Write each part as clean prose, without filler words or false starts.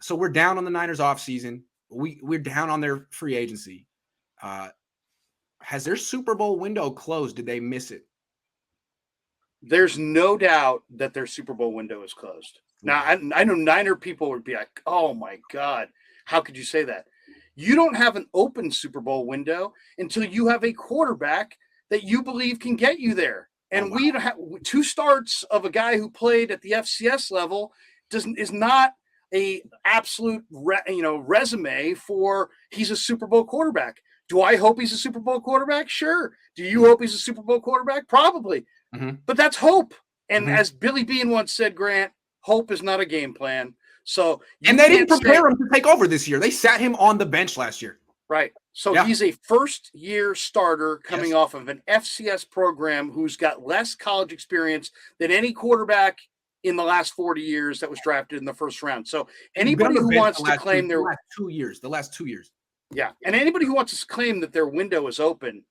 so we're down on the Niners offseason. We're down on their free agency. Has their Super Bowl window closed? Did they miss it? There's no doubt that their Super Bowl window is closed. Now, I know Niner people would be like, oh, my God, how could you say that? You don't have an open Super Bowl window until you have a quarterback that you believe can get you there. And we have 2 starts of a guy who played at the FCS level is not a absolute resume for he's a Super Bowl quarterback. Do I hope he's a Super Bowl quarterback? Sure. Do you hope he's a Super Bowl quarterback? Probably. Mm-hmm. But that's hope. And as Billy Bean once said, Grant, hope is not a game plan. So and they didn't prepare him to take over this year. They sat him on the bench last year. Right. So he's a first-year starter coming off of an FCS program who's got less college experience than any quarterback in the last 40 years that was drafted in the first round. So anybody who wants to claim the last 2 years. Yeah. And anybody who wants to claim that their window is open,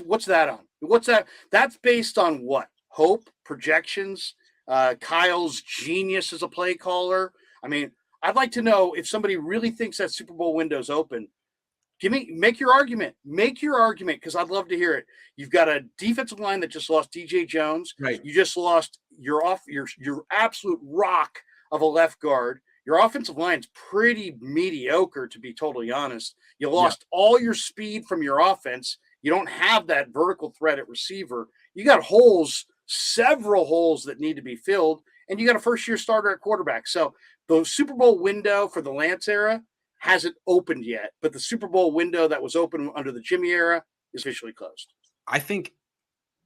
what's that on? What's that? That's based on what? Hope, projections, Kyle's genius as a play caller. I mean, I'd like to know if somebody really thinks that Super Bowl window's open. Make your argument. Make your argument, because I'd love to hear it. You've got a defensive line that just lost DJ Jones. Right. You just lost your absolute rock of a left guard. Your offensive line's pretty mediocre, to be totally honest. You lost all your speed from your offense. You don't have that vertical threat at receiver. You got several holes that need to be filled, and you got a first-year starter at quarterback. So the Super Bowl window for the Lance era hasn't opened yet, but the Super Bowl window that was open under the Jimmy era is officially closed. I think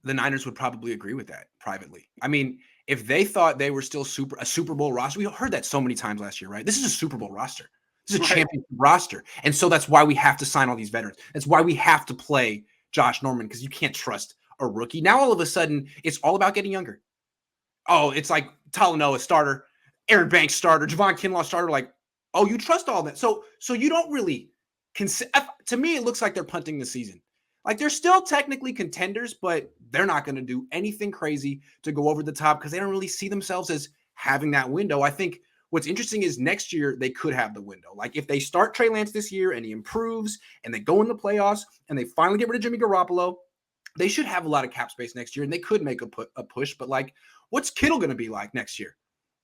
the Niners would probably agree with that privately. I mean, if they thought they were still a Super Bowl roster, we heard that so many times last year, right? This is a Super Bowl roster. This is a championship roster. And so that's why we have to sign all these veterans. That's why we have to play Josh Norman, because you can't trust a rookie. Now, all of a sudden, it's all about getting younger. Oh, it's like Talanoa starter, Aaron Banks starter, Javon Kinlaw starter. Like, oh, you trust all that. So you don't really to me, it looks like they're punting the season. Like, they're still technically contenders, but they're not going to do anything crazy to go over the top because they don't really see themselves as having that window. I think what's interesting is next year they could have the window. Like, if they start Trey Lance this year and he improves and they go in the playoffs and they finally get rid of Jimmy Garoppolo, they should have a lot of cap space next year and they could make a push. But, like, what's Kittle going to be like next year?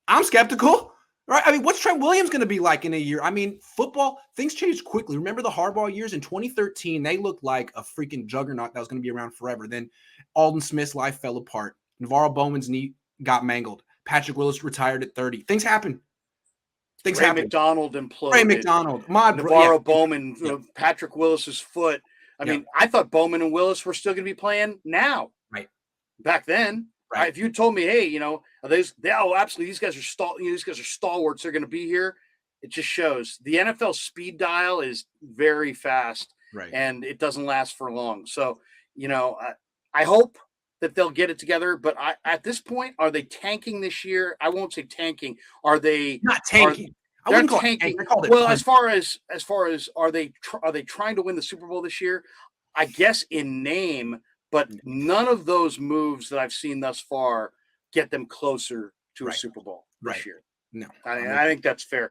I'm skeptical. Right? I mean, what's Trent Williams going to be like in a year? I mean, football, things change quickly. Remember the Harbaugh years in 2013? They looked like a freaking juggernaut that was going to be around forever. Then Alden Smith's life fell apart. Navarro Bowman's knee got mangled. Patrick Willis retired at 30. Things happen. Ray McDonald imploded. Ray McDonald. Navarro Bowman, Patrick Willis's foot. I mean, I thought Bowman and Willis were still going to be playing now. Right. Back then. Right. If you told me, hey, absolutely, these guys are stalwarts. They're going to be here. It just shows the NFL speed dial is very fast, right? And it doesn't last for long. So, I hope that they'll get it together. But at this point, are they tanking this year? I won't say tanking. Are they not tanking? They're tanking. Well, as far as are they trying to win the Super Bowl this year? I guess in name. But none of those moves that I've seen thus far get them closer to a Super Bowl this year. No. I think that's fair.